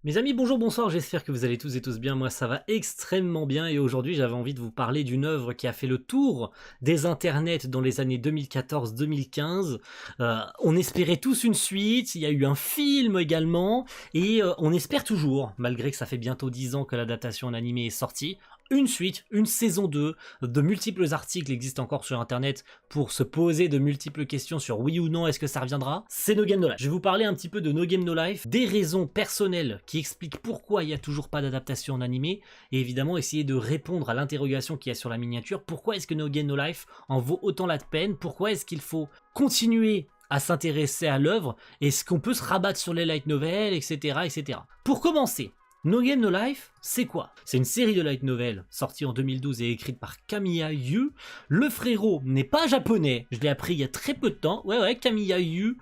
Mes amis, bonjour, bonsoir, j'espère que vous allez tous et tous bien, moi ça va extrêmement bien et aujourd'hui j'avais envie de vous parler d'une œuvre qui a fait le tour des internets dans les années 2014-2015. On espérait tous une suite, il y a eu un film également et on espère toujours, malgré que ça fait bientôt 10 ans que l'adaptation en animé est sortie, une suite, une saison 2, de multiples articles existent encore sur internet pour se poser de multiples questions sur oui ou non est-ce que ça reviendra. C'est No Game No Life. Je vais vous parler un petit peu de No Game No Life, des raisons personnelles qui expliquent pourquoi il n'y a toujours pas d'adaptation en animé, et évidemment essayer de répondre à l'interrogation qu'il y a sur la miniature. Pourquoi est-ce que No Game No Life en vaut autant la peine? Pourquoi est-ce qu'il faut continuer à s'intéresser à l'œuvre? Est-ce qu'on peut se rabattre sur les light novels, etc., etc. Pour commencer, No Game No Life, c'est quoi? C'est une série de light novels sortie en 2012 et écrite par Kamiya Yu. Le frérot n'est pas japonais, je l'ai appris il y a très peu de temps. Ouais, Kamiya Yu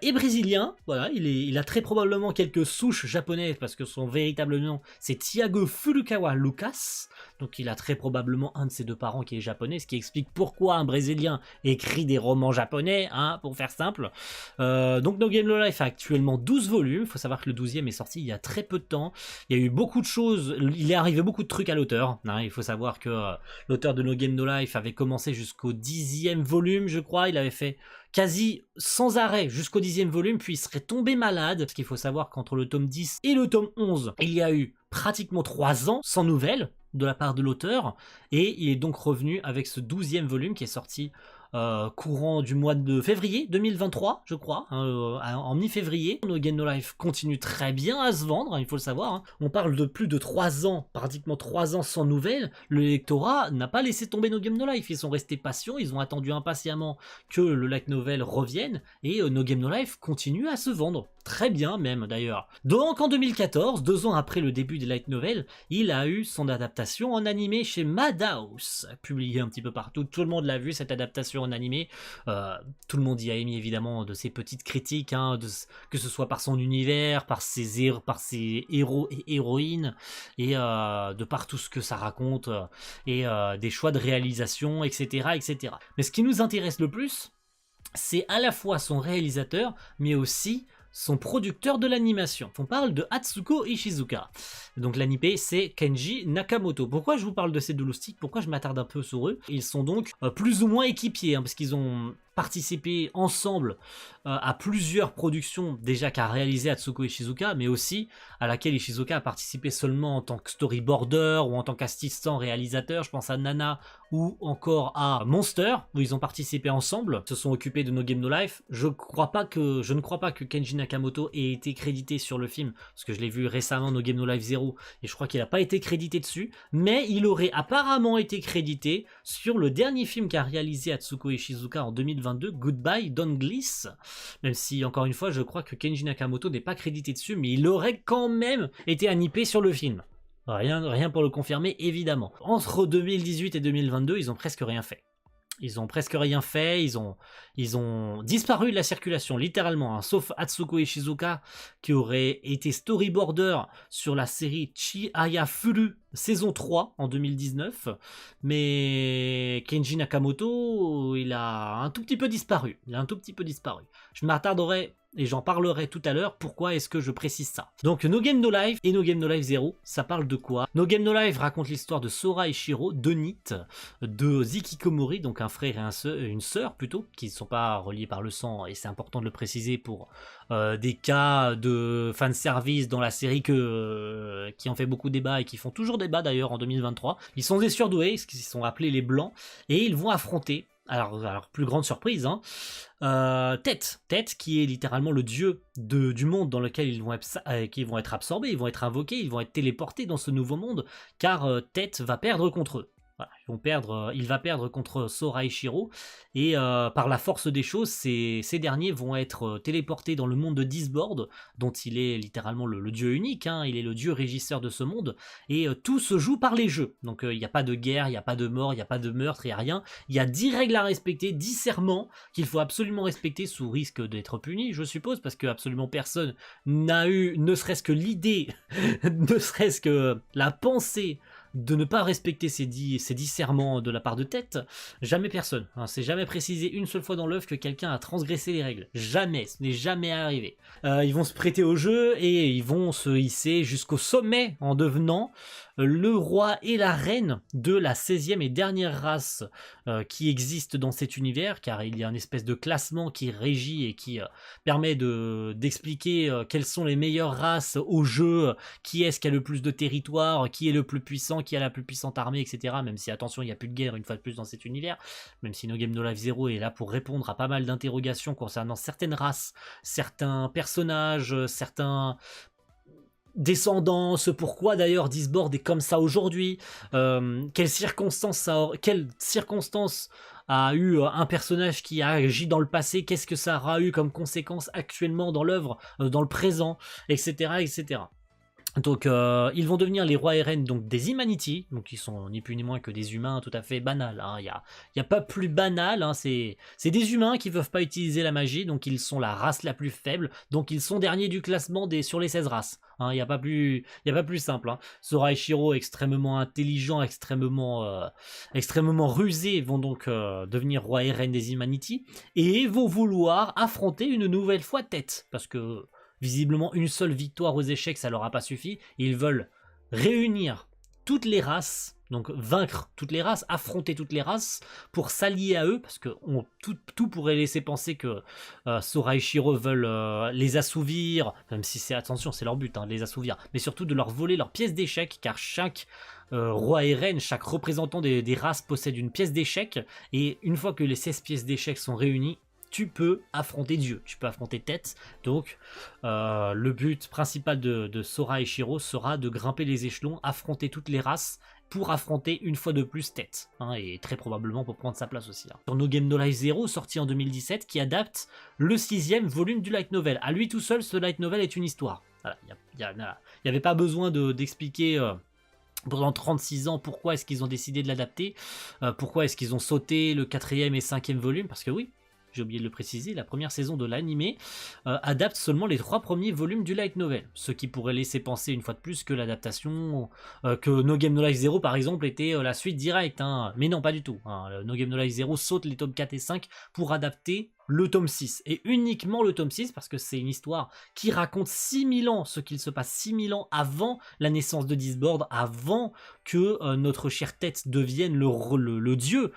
est brésilien. Voilà, il a très probablement quelques souches japonaises parce que son véritable nom c'est Thiago Furukawa Lucas. Donc il a très probablement un de ses deux parents qui est japonais, ce qui explique pourquoi un brésilien écrit des romans japonais, hein, pour faire simple. Donc No Game No Life a actuellement 12 volumes. Il faut savoir que le 12e est sorti il y a très peu de temps. Il y a eu beaucoup de choses, il est arrivé beaucoup de trucs à l'auteur. Hein, il faut savoir que l'auteur de No Game No Life avait commencé jusqu'au 10e volume, je crois. Il avait fait quasi sans arrêt jusqu'au 10e volume, puis il serait tombé malade. Parce qu'il faut savoir qu'entre le tome 10 et le tome 11, il y a eu pratiquement 3 ans sans nouvelles de la part de l'auteur. Et il est donc revenu avec ce 12e volume qui est sorti courant du mois de février 2023, je crois, en mi-février. No Game No Life continue très bien à se vendre, hein, il faut le savoir. Hein. On parle de plus de 3 ans, pratiquement 3 ans sans nouvelles. Le lectorat n'a pas laissé tomber No Game No Life. Ils sont restés patients, ils ont attendu impatiemment que le light novel revienne, et No Game No Life continue à se vendre. Très bien même d'ailleurs. Donc en 2014, 2 ans après le début des light novels, il a eu son adaptation en animé chez Madhouse, publié un petit peu partout. Tout le monde l'a vu cette adaptation en animé. Tout le monde y a émis évidemment de ses petites critiques, hein, que ce soit par son univers, par ses héros et héroïnes, et de par tout ce que ça raconte, et des choix de réalisation, etc., etc. Mais ce qui nous intéresse le plus, c'est à la fois son réalisateur, mais aussi son producteur de l'animation. On parle de Atsuko Ishizuka. Donc l'animé c'est Kenji Nakamoto. Pourquoi je vous parle de ces deux loustiques? Pourquoi je m'attarde un peu sur eux? Ils sont donc plus ou moins équipiers, hein, parce qu'ils ont participé ensemble à plusieurs productions déjà qu'a réalisé Atsuko Ishizuka, mais aussi à laquelle Ishizuka a participé seulement en tant que storyboarder ou en tant qu'assistant réalisateur. Je pense à Nana ou encore à Monster, où ils ont participé ensemble, se sont occupés de No Game No Life. Je ne crois pas que Kenji Nakamoto ait été crédité sur le film, parce que je l'ai vu récemment No Game No Life 0, et je crois qu'il n'a pas été crédité dessus, mais il aurait apparemment été crédité sur le dernier film qu'a réalisé Atsuko Ishizuka en 2022, Goodbye Don Gliss, même si encore une fois je crois que Kenji Nakamoto n'est pas crédité dessus, mais il aurait quand même été animé sur le film. Rien pour le confirmer, évidemment. Entre 2018 et 2022, ils ont presque rien fait. Ils ont disparu de la circulation, littéralement, hein, sauf Atsuko Ishizuka, qui aurait été storyboarder sur la série Chihaya Furu saison 3 en 2019, mais Kenji Nakamoto, il a un tout petit peu disparu. Je m'attarderai et j'en parlerai tout à l'heure. Pourquoi est-ce que je précise ça? Donc No Game No Life et No Game No Life 0, ça parle de quoi? No Game No Life raconte l'histoire de Sora et Shiro, deux Nittes, de Zikikomori, donc un frère et une sœur plutôt, qui ne sont pas reliés par le sang, et c'est important de le préciser pour des cas de fanservice dans la série qui en fait beaucoup débat et qui font toujours débat d'ailleurs en 2023. Ils sont des surdoués, ils sont appelés les Blancs, et ils vont affronter, alors plus grande surprise, hein, Tête, qui est littéralement le dieu du monde dans lequel ils vont être absorbés, ils vont être invoqués, ils vont être téléportés dans ce nouveau monde, car Tête va perdre contre eux. Voilà, il va perdre contre Sora et Shiro, et par la force des choses, ces derniers vont être téléportés dans le monde de Disboard, dont il est littéralement le dieu unique, hein, il est le dieu régisseur de ce monde, et tout se joue par les jeux. Donc il n'y a pas de guerre, il n'y a pas de mort, il n'y a pas de meurtre, il n'y a rien. Il y a 10 règles à respecter, 10 serments qu'il faut absolument respecter sous risque d'être puni, je suppose, parce que absolument personne n'a eu ne serait-ce que l'idée, ne serait-ce que la pensée de ne pas respecter ces dix serments de la part de Tête, jamais personne. Hein, c'est jamais précisé une seule fois dans l'œuvre que quelqu'un a transgressé les règles. Jamais, ce n'est jamais arrivé. Ils vont se prêter au jeu et ils vont se hisser jusqu'au sommet en devenant le roi et la reine de la 16e et dernière race qui existe dans cet univers, car il y a une espèce de classement qui régit et qui permet d'expliquer quelles sont les meilleures races au jeu, qui est-ce qui a le plus de territoire, qui est le plus puissant, qui a la plus puissante armée, etc. Même si, attention, il n'y a plus de guerre une fois de plus dans cet univers, même si No Game No Life Zero est là pour répondre à pas mal d'interrogations concernant certaines races, certains personnages, certains descendance, pourquoi d'ailleurs Disboard est comme ça aujourd'hui, quelles circonstances a eu un personnage qui a agi dans le passé, qu'est-ce que ça aura eu comme conséquence actuellement dans l'œuvre, dans le présent, etc. etc. Donc ils vont devenir les rois et reines donc, des Humanity, donc ils sont ni plus ni moins que des humains tout à fait banals, hein. Il y a pas plus banal, hein. C'est des humains qui ne peuvent pas utiliser la magie, donc ils sont la race la plus faible, donc ils sont derniers du classement sur les 16 races. Hein. Il n'y a pas plus simple. Hein. Sora et Shiro, extrêmement intelligents, extrêmement rusés, vont donc devenir rois et reines des Humanity, et vont vouloir affronter une nouvelle fois Tête, parce que visiblement, une seule victoire aux échecs, ça leur a pas suffi. Ils veulent réunir toutes les races, donc vaincre toutes les races, affronter toutes les races, pour s'allier à eux, parce que tout pourrait laisser penser que Sora et Shiro veulent les assouvir, même si attention, c'est leur but, hein, de les assouvir, mais surtout de leur voler leurs pièces d'échecs, car chaque roi et reine, chaque représentant des races possède une pièce d'échec, et une fois que les 16 pièces d'échecs sont réunies, tu peux affronter Dieu, tu peux affronter Tête. Donc le but principal de Sora et Shiro sera de grimper les échelons, affronter toutes les races pour affronter une fois de plus Tête, hein, et très probablement pour prendre sa place aussi. Hein. Sur No Game No Life Zero, sorti en 2017, qui adapte le 6e volume du light novel. À lui tout seul, ce light novel est une histoire. Voilà, il n'y avait pas besoin d'expliquer pendant 36 ans pourquoi est-ce qu'ils ont décidé de l'adapter, pourquoi est-ce qu'ils ont sauté le 4e et 5e volume, parce que oui, j'ai oublié de le préciser, la première saison de l'animé adapte seulement les 3 premiers volumes du light novel, ce qui pourrait laisser penser une fois de plus que l'adaptation, que No Game No Life Zero par exemple était la suite directe, hein. Mais non, pas du tout, hein. No Game No Life Zero saute les tomes 4 et 5 pour adapter le tome 6, et uniquement le tome 6, parce que c'est une histoire qui raconte 6000 ans, ce qu'il se passe 6000 ans avant la naissance de Disboard, avant que notre chère Tête devienne le dieu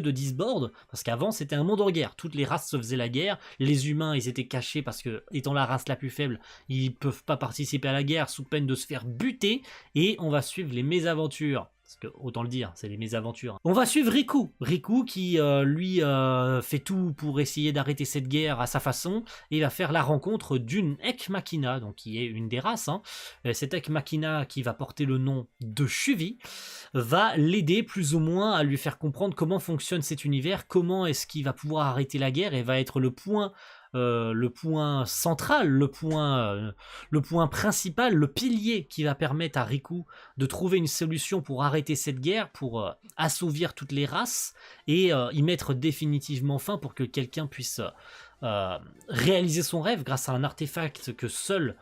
de Disboard, parce qu'avant c'était un monde en guerre, toutes les races se faisaient la guerre, les humains ils étaient cachés parce que, étant la race la plus faible, ils peuvent pas participer à la guerre sous peine de se faire buter, et on va suivre les mésaventures. Parce que, autant le dire, c'est les mésaventures. On va suivre Riku qui, lui, fait tout pour essayer d'arrêter cette guerre à sa façon, et il va faire la rencontre d'une Ek Machina, donc qui est une des races. Hein. Cette Ek Machina, qui va porter le nom de Shuvi, va l'aider plus ou moins à lui faire comprendre comment fonctionne cet univers, comment est-ce qu'il va pouvoir arrêter la guerre, et va être le point central, le point principal, le pilier qui va permettre à Riku de trouver une solution pour arrêter cette guerre, pour assouvir toutes les races et y mettre définitivement fin, pour que quelqu'un puisse réaliser son rêve grâce à un artefact que seul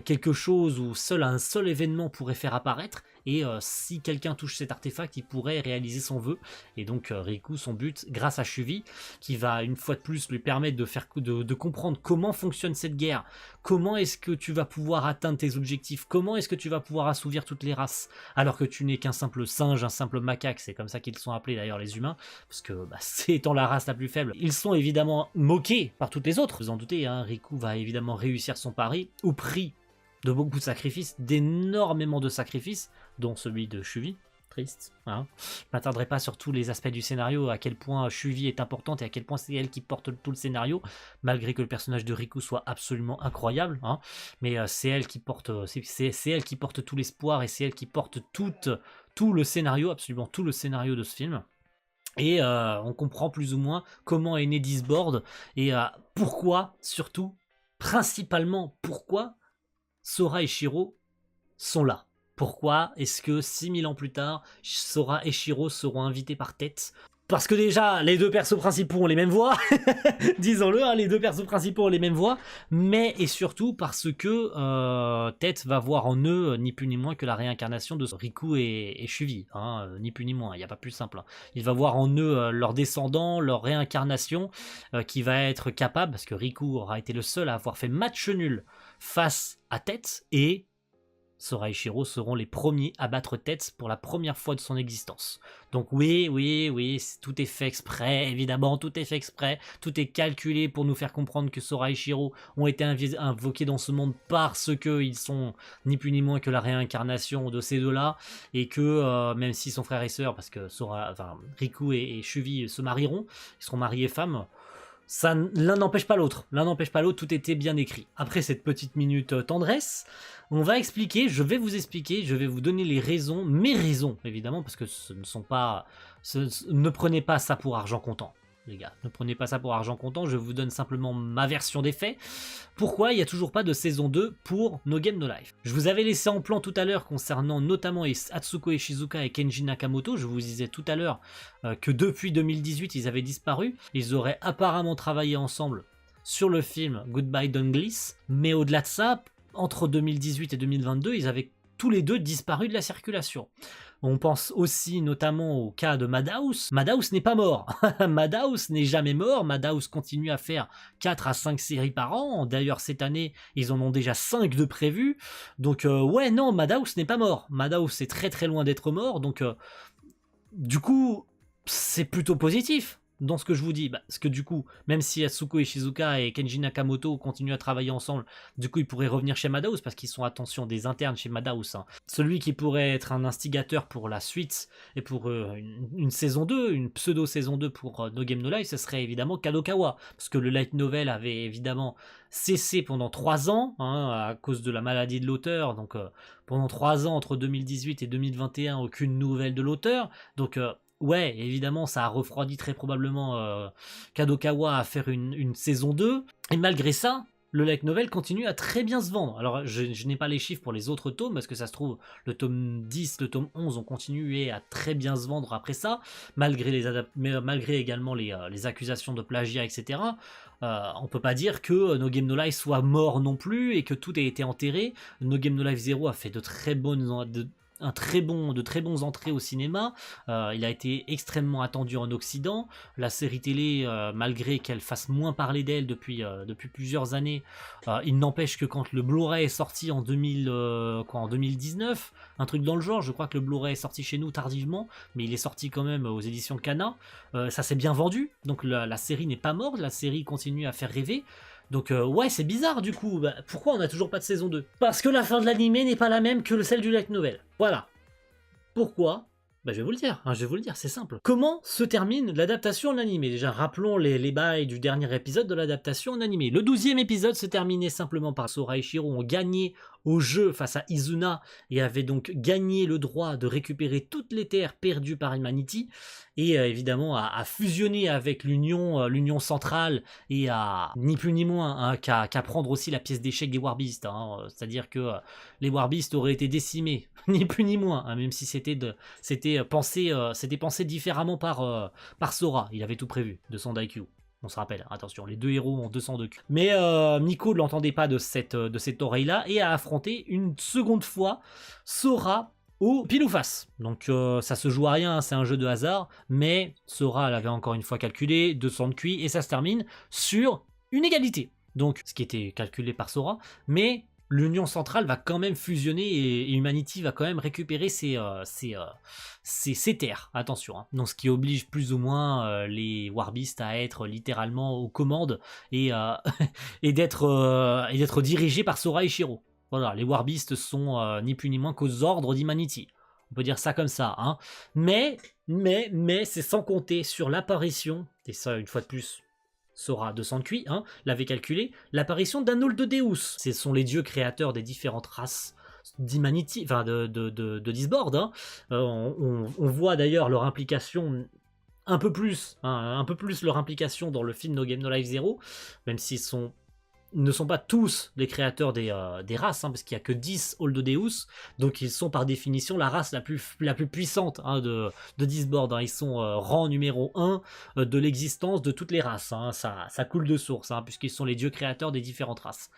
quelque chose ou un seul événement pourrait faire apparaître, et si quelqu'un touche cet artefact, il pourrait réaliser son vœu. Et donc Riku, son but, grâce à Shuvi, qui va une fois de plus lui permettre de comprendre comment fonctionne cette guerre, comment est-ce que tu vas pouvoir atteindre tes objectifs, comment est-ce que tu vas pouvoir assouvir toutes les races, alors que tu n'es qu'un simple singe, un simple macaque, c'est comme ça qu'ils sont appelés d'ailleurs les humains, parce que c'est étant la race la plus faible, ils sont évidemment moqués par toutes les autres. Vous en doutez, hein, Riku va évidemment réussir son pari, au prix de beaucoup de sacrifices, d'énormément de sacrifices, dont celui de Shuvi. Triste. Hein. Je ne m'attarderai pas sur tous les aspects du scénario, à quel point Shuvi est importante et à quel point c'est elle qui porte tout le scénario, malgré que le personnage de Riku soit absolument incroyable. Hein. Mais c'est elle qui porte, c'est elle qui porte tout l'espoir, et c'est elle qui porte tout le scénario, absolument tout le scénario de ce film. Et on comprend plus ou moins comment est né Disboard, et pourquoi, surtout, principalement pourquoi Sora et Shiro sont là. Pourquoi est-ce que 6000 ans plus tard, Sora et Shiro seront invités par Tête Parce que déjà, les deux persos principaux ont les mêmes voix, disons-le, hein, les deux persos principaux ont les mêmes voix, mais et surtout parce que Tet va voir en eux ni plus ni moins que la réincarnation de Riku et Shuvi, hein, ni plus ni moins, il n'y a pas plus simple. Hein. Il va voir en eux leur descendant, leur réincarnation, qui va être capable, parce que Riku aura été le seul à avoir fait match nul face à Tet, et Sora et Shiro seront les premiers à battre tête pour la première fois de son existence. Donc oui, tout est fait exprès, évidemment, tout est fait exprès, tout est calculé pour nous faire comprendre que Sora et Shiro ont été invoqués dans ce monde parce qu'ils sont ni plus ni moins que la réincarnation de ces deux-là, et que même s'ils sont frères et sœurs, parce que Riku et Shuvi se marieront, ils seront mariés femmes, l'un n'empêche pas l'autre, tout était bien écrit. Après cette petite minute tendresse, je vais vous donner les raisons, mes raisons évidemment, parce que ne prenez pas ça pour argent comptant. Les gars, ne prenez pas ça pour argent comptant, je vous donne simplement ma version des faits. Pourquoi il n'y a toujours pas de saison 2 pour No Game No Life? Je vous avais laissé en plan tout à l'heure concernant notamment Atsuko Ishizuka et Kenji Nakamoto. Je vous disais tout à l'heure que depuis 2018 ils avaient disparu. Ils auraient apparemment travaillé ensemble sur le film Goodbye Donglis, mais au-delà de ça, entre 2018 et 2022, ils avaient tous les deux disparu de la circulation. On pense aussi notamment au cas de Madhouse. Madhouse n'est pas mort. Madhouse n'est jamais mort. Madhouse continue à faire 4 à 5 séries par an. D'ailleurs, cette année, ils en ont déjà 5 de prévues. Donc, ouais, non, Madhouse n'est pas mort. Madhouse est très très loin d'être mort. Donc, du coup, c'est plutôt positif. Dans ce que je vous dis, parce que du coup, même si Atsuko Ishizuka et Kenji Nakamoto continuent à travailler ensemble, du coup ils pourraient revenir chez Madhouse, parce qu'ils sont, attention, des internes chez Madhouse. Hein. Celui qui pourrait être un instigateur pour la suite, et pour une saison 2, une pseudo-saison 2 pour No Game No Life, ce serait évidemment Kadokawa, parce que le light novel avait évidemment cessé pendant 3 ans, hein, à cause de la maladie de l'auteur, donc pendant 3 ans, entre 2018 et 2021, aucune nouvelle de l'auteur, donc... ouais, évidemment, ça a refroidi très probablement Kadokawa à faire une saison 2. Et malgré ça, le light novel continue à très bien se vendre. Alors, je n'ai pas les chiffres pour les autres tomes, parce que ça se trouve, le tome 10, le tome 11 ont continué à très bien se vendre après ça, malgré également les accusations de plagiat, etc. On peut pas dire que No Game No Life soit mort non plus, et que tout a été enterré. No Game No Life 0 a fait de très bons entrées au cinéma. Il a été extrêmement attendu en Occident. La série télé, malgré qu'elle fasse moins parler d'elle depuis plusieurs années, il n'empêche que quand le Blu-ray est sorti en 2019, un truc dans le genre, je crois que le Blu-ray est sorti chez nous tardivement, mais il est sorti quand même aux éditions Kana, ça s'est bien vendu, donc la série n'est pas morte, la série continue à faire rêver. Donc ouais, c'est bizarre du coup. Pourquoi on n'a toujours pas de saison 2? Parce que la fin de l'animé n'est pas la même que celle du light novel. Voilà. Pourquoi? Je vais vous le dire, c'est simple. Comment se termine l'adaptation en animé? Déjà, rappelons les bails du dernier épisode de l'adaptation en animé. Le 12e épisode se terminait simplement par Sora et Shiro ont gagné au jeu face à Izuna et avaient donc gagné le droit de récupérer toutes les terres perdues par Humanity et évidemment à fusionner avec l'Union centrale et à ni plus ni moins qu'à prendre aussi la pièce d'échec des Warbeasts. Hein, c'est-à-dire que les Warbeasts auraient été décimés, ni plus ni moins, hein, même si c'était pensé différemment par Sora. Il avait tout prévu de son Daikyu. On se rappelle, attention, les deux héros ont 202 Q. Mais Nico ne l'entendait pas de cette oreille-là et a affronté une seconde fois Sora au pile ou face. Donc ça se joue à rien, c'est un jeu de hasard, mais Sora l'avait encore une fois calculé, 200 de QI, et ça se termine sur une égalité. Donc, ce qui était calculé par Sora, mais l'Union centrale va quand même fusionner et Humanity va quand même récupérer ses terres, attention. Hein. Donc ce qui oblige plus ou moins les Warbeasts à être littéralement aux commandes et d'être dirigés par Sora et Shiro. Voilà, les Warbeasts sont ni plus ni moins qu'aux ordres d'Humanity. On peut dire ça comme ça. Hein. Mais c'est sans compter sur l'apparition, et ça une fois de plus, Sora 200 QI, hein, l'avait calculé, l'apparition d'Anul de Deus. Ce sont les dieux créateurs des différentes races d'Humanity, enfin de Disboard. Hein. On voit d'ailleurs leur implication un peu plus leur implication dans le film No Game No Life 0, même s'ils sont ne sont pas tous les créateurs des races, hein, parce qu'il n'y a que 10 Old Deus, donc ils sont par définition la race la plus puissante, hein, de Disboard, hein. Ils sont rang numéro 1 de l'existence de toutes les races, hein. Ça coule de source, hein, puisqu'ils sont les dieux créateurs des différentes races.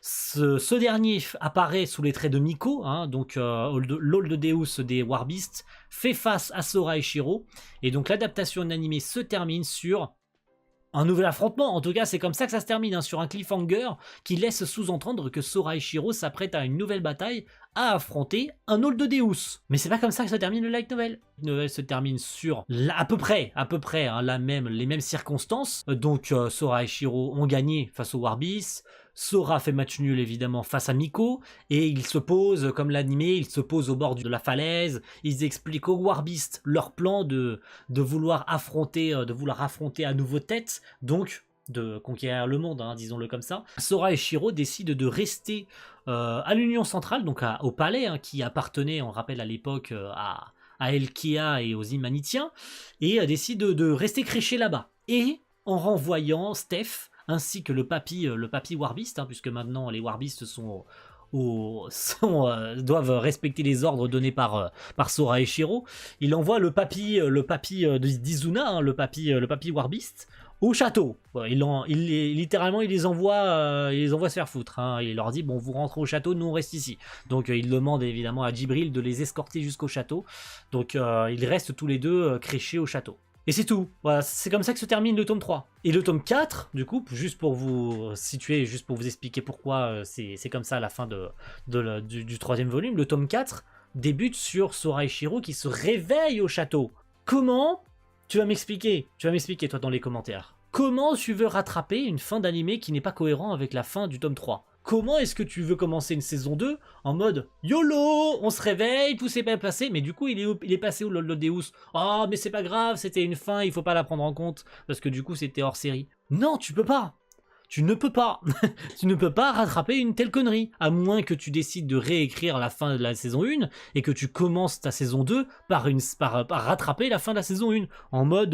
Ce dernier apparaît sous les traits de Miko, hein, donc l'Old Deus des Warbeasts, fait face à Sora et Shiro, et donc l'adaptation animée se termine sur un nouvel affrontement. En tout cas, c'est comme ça que ça se termine, hein, sur un cliffhanger qui laisse sous-entendre que Sora et Shiro s'apprêtent à une nouvelle bataille, à affronter un Old Deus. Mais c'est pas comme ça que se termine le light novel. Le novel se termine sur à peu près, hein, les mêmes circonstances. Donc Sora et Shiro ont gagné face aux Warbeasts. Sora fait match nul évidemment face à Miko, et ils se posent, comme l'animé, ils se posent au bord de la falaise, ils expliquent aux Warbeasts leur plan de vouloir affronter à nouveau tête, donc de conquérir le monde, hein, disons-le comme ça. Sora et Shiro décident de rester à l'Union Centrale, donc au palais, hein, qui appartenait, on rappelle à l'époque, à Elkia et aux Imanitiens, et décident de rester créchés là-bas. Et en renvoyant Steph, ainsi que le papy Warbeast, hein, puisque maintenant les Warbeasts doivent respecter les ordres donnés par Sora et Shiro. Il envoie le papy d'Izuna, hein, le papy Warbeast, au château. Littéralement, il les envoie se faire foutre, hein. Il leur dit, bon, vous rentrez au château, nous on reste ici. Donc il demande évidemment à Djibril de les escorter jusqu'au château. Donc ils restent tous les deux créchés au château. Et c'est tout. Voilà, c'est comme ça que se termine le tome 3. Et le tome 4, du coup, juste pour vous situer, juste pour vous expliquer pourquoi c'est comme ça à la fin du troisième volume, le tome 4 débute sur Sora et Shiro qui se réveillent au château. Comment? Tu vas m'expliquer, toi, dans les commentaires. Comment tu veux rattraper une fin d'animé qui n'est pas cohérent avec la fin du tome 3? Comment est-ce que tu veux commencer une saison 2 en mode YOLO, on se réveille, tout s'est bien passé, mais du coup il est passé où le Deus? Oh, mais c'est pas grave, c'était une fin, il faut pas la prendre en compte, parce que du coup c'était hors série. Non, tu peux pas. Tu ne peux pas. Tu ne peux pas rattraper une telle connerie, à moins que tu décides de réécrire la fin de la saison 1 et que tu commences ta saison 2 par rattraper la fin de la saison 1 en mode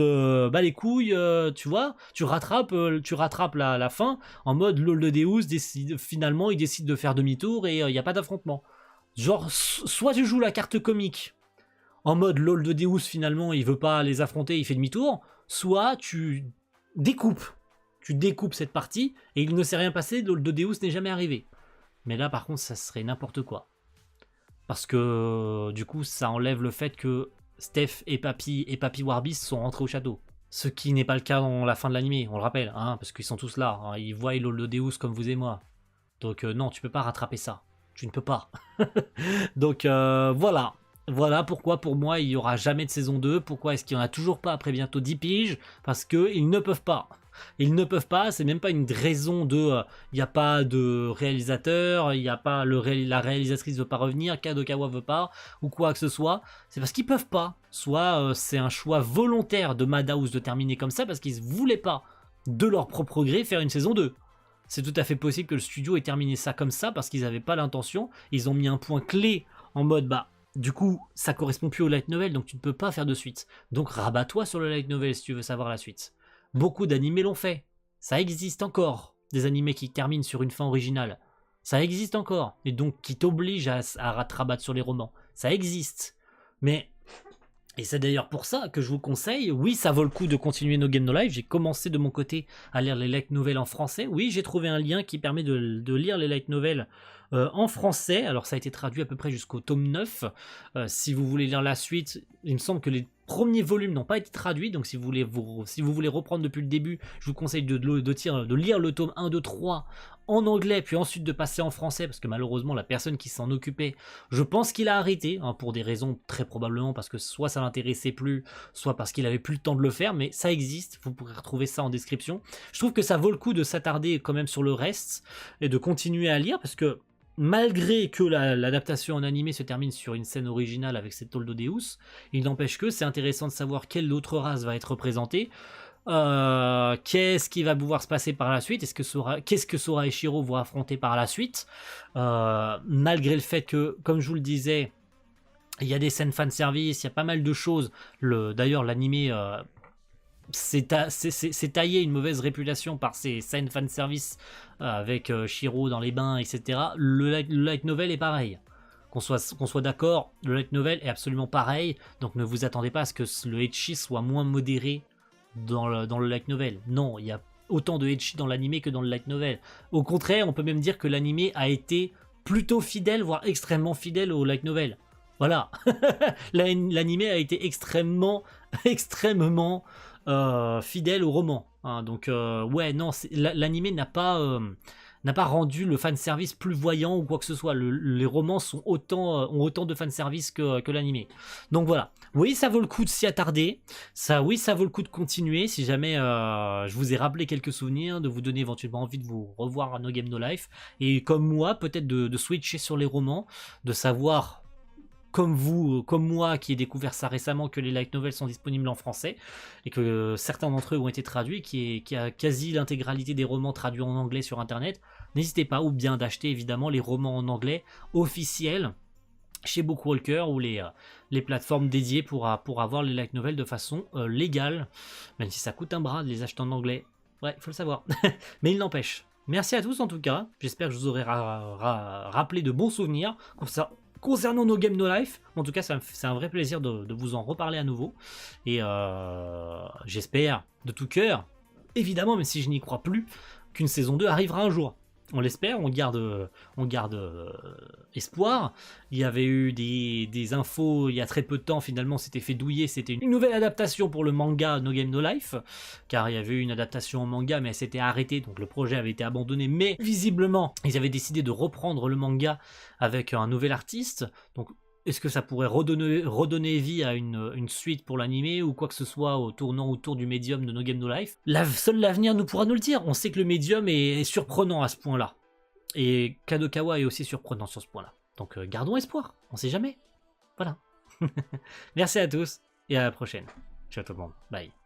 bah les couilles, tu vois, tu rattrapes la fin en mode le Deus finalement il décide de faire demi-tour et il n'y a pas d'affrontement. Genre soit tu joues la carte comique en mode lol de Deus finalement il veut pas les affronter, il fait demi-tour, soit tu découpes cette partie, et il ne s'est rien passé, le Deus n'est jamais arrivé. Mais là, par contre, ça serait n'importe quoi. Parce que, du coup, ça enlève le fait que Steph et Papy Warbeast sont rentrés au château. Ce qui n'est pas le cas dans la fin de l'animé, on le rappelle, hein, parce qu'ils sont tous là, hein, ils voient le Deus comme vous et moi. Donc non, tu peux pas rattraper ça. Tu ne peux pas. Donc voilà. Voilà pourquoi pour moi il n'y aura jamais de saison 2. Pourquoi est-ce qu'il n'y en a toujours pas après bientôt 10 piges? Parce qu'ils ne peuvent pas. Ils ne peuvent pas, c'est même pas une raison de... Il n'y a pas de réalisateur, il n'y a pas la réalisatrice veut pas revenir, Kadokawa veut pas, ou quoi que ce soit. C'est parce qu'ils peuvent pas. Soit c'est un choix volontaire de Madhouse de terminer comme ça, parce qu'ils ne voulaient pas, de leur propre gré, faire une saison 2. C'est tout à fait possible que le studio ait terminé ça comme ça, parce qu'ils n'avaient pas l'intention. Ils ont mis un point clé en mode, bah... Du coup, ça correspond plus au light novel, donc tu ne peux pas faire de suite. Donc rabat-toi sur le light novel si tu veux savoir la suite. Beaucoup d'animés l'ont fait. Ça existe encore. Des animés qui terminent sur une fin originale. Ça existe encore. Et donc qui t'obligent à rabattre sur les romans. Ça existe. Mais... Et c'est d'ailleurs pour ça que je vous conseille, oui ça vaut le coup de continuer No Game No Life, j'ai commencé de mon côté à lire les light novels en français, oui j'ai trouvé un lien qui permet de lire les light novels en français, alors ça a été traduit à peu près jusqu'au tome 9, si vous voulez lire la suite, il me semble que les premiers volumes n'ont pas été traduits, donc si vous voulez reprendre depuis le début, je vous conseille de lire le tome 1, 2, 3 en anglais, puis ensuite de passer en français, parce que malheureusement la personne qui s'en occupait, je pense qu'il a arrêté, hein, pour des raisons très probablement, parce que soit ça l'intéressait plus, soit parce qu'il avait plus le temps de le faire, mais ça existe, vous pourrez retrouver ça en description. Je trouve que ça vaut le coup de s'attarder quand même sur le reste, et de continuer à lire, parce que malgré que l'adaptation en animé se termine sur une scène originale avec cet Old Deus, il n'empêche que c'est intéressant de savoir quelle autre race va être représentée, qu'est-ce qui va pouvoir se passer par la suite, qu'est-ce que Sora et Shiro vont affronter par la suite, malgré le fait que, comme je vous le disais, il y a des scènes fanservice, il y a pas mal de choses, d'ailleurs l'animé c'est taillé une mauvaise réputation par ses scènes fanservice avec Shiro dans les bains, etc. Le light novel est pareil. Qu'on soit d'accord, le light novel est absolument pareil, donc ne vous attendez pas à ce que le ecchi soit moins modéré dans le light novel. Non, il y a autant de ecchi dans l'anime que dans le light novel. Au contraire, on peut même dire que l'anime a été plutôt fidèle, voire extrêmement fidèle au light novel. Voilà. L'anime a été extrêmement, extrêmement fidèle au roman. Hein. Donc, ouais, non, l'anime n'a pas rendu le fanservice plus voyant ou quoi que ce soit. Les romans ont autant de fanservice que l'anime. Donc voilà. Oui, ça vaut le coup de s'y attarder. Oui, ça vaut le coup de continuer. Si jamais je vous ai rappelé quelques souvenirs, de vous donner éventuellement envie de vous revoir à No Game No Life. Et comme moi, peut-être de switcher sur les romans, de savoir comme vous, comme moi, qui ai découvert ça récemment, que les light novels sont disponibles en français et que certains d'entre eux ont été traduits, qui a quasi l'intégralité des romans traduits en anglais sur internet, n'hésitez pas, ou bien d'acheter évidemment les romans en anglais officiels chez Bookwalker ou les plateformes dédiées pour avoir les light novels de façon légale, même si ça coûte un bras de les acheter en anglais. Ouais, il faut le savoir. Mais il n'empêche. Merci à tous en tout cas. J'espère que je vous aurai rappelé de bons souvenirs concernant No Game No Life. En tout cas, c'est un vrai plaisir de vous en reparler à nouveau. Et j'espère de tout cœur, évidemment, même si je n'y crois plus, qu'une saison 2 arrivera un jour. On l'espère, on garde espoir. Il y avait eu des infos il y a très peu de temps, finalement c'était fait douiller, c'était une nouvelle adaptation pour le manga No Game No Life, car il y avait eu une adaptation en manga mais elle s'était arrêtée, donc le projet avait été abandonné, mais visiblement ils avaient décidé de reprendre le manga avec un nouvel artiste, donc est-ce que ça pourrait redonner vie à une suite pour l'anime ou quoi que ce soit tournant autour du médium de No Game No Life? Seul l'avenir nous pourra nous le dire. On sait que le médium est surprenant à ce point-là. Et Kadokawa est aussi surprenant sur ce point-là. Donc gardons espoir, on sait jamais. Voilà. Merci à tous et à la prochaine. Ciao tout le monde. Bye.